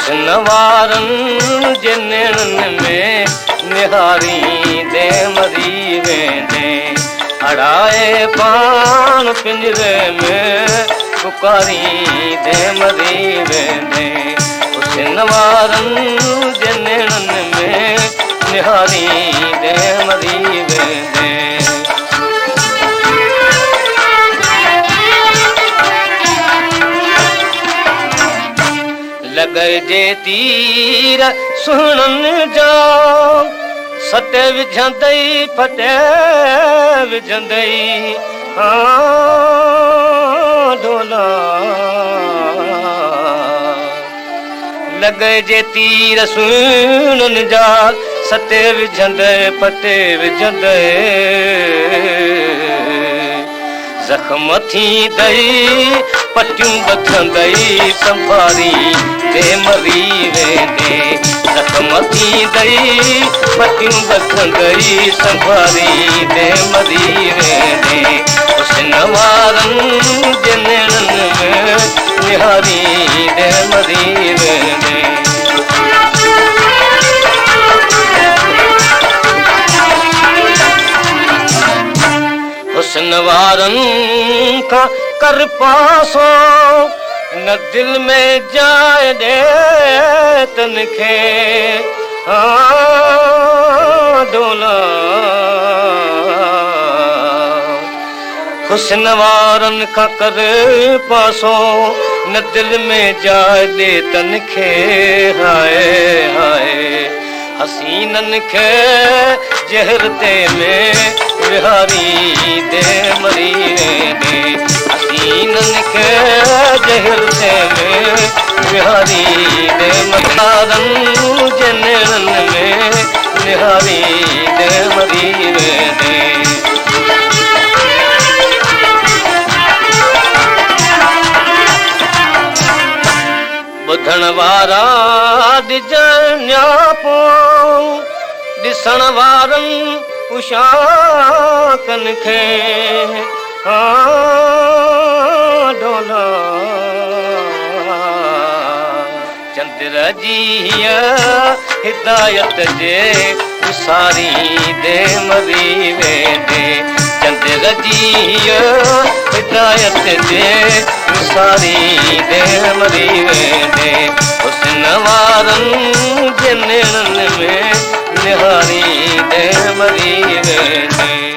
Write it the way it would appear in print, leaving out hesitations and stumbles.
हुस्न वारनि जे नेणनि में निहारी दे मरी वेंदे अड़ाए पान पिंजरे में पुकारी दे मरी वेंदे हुस्न वारनि जे नेणनि में निहारी दे मरी वेंदे लॻे तीर सुहिणनि जा सटे विझंदई फटे विझंदई ढोला लॻे तीर सुहिणनि जा सटे विझंदे फटे विझंदे ज़ख़्म थींदई पटियूं बथंदई संभारी दे मरी वेंदे ज़ख़्म थींदई पटियूं बथंदई संभारी दे मरी वेंदे हुस्न वारनि जे नेणनि में निहारी दे मरी वेंदे हुस्न वारनि खां कर पासो न दिल में जाए ॾे तनखे ढोला हुस्न वारनि खां कर पासो न दिल में जाए ॾे तनखे हाय हाय हसीननि खे ज़हर ते में विहारी दे मरी वेंदे हसीननि खे ज़हर ते में विहारी दे वारनि जे नेणनि में निहारी दे मरी वेंदे ॿुधण वारा ॾिजनि पोइ ॾिसण वारनि उशाकनि खे ढोला चंद्र जी हिदायत जे उसारी दे मरी वेंदे चंद्र जी हिदायत जे उसारी दे मरी वेंदे हुस्न वारनि जे नेणनि में निहारी दे मरी वेंदे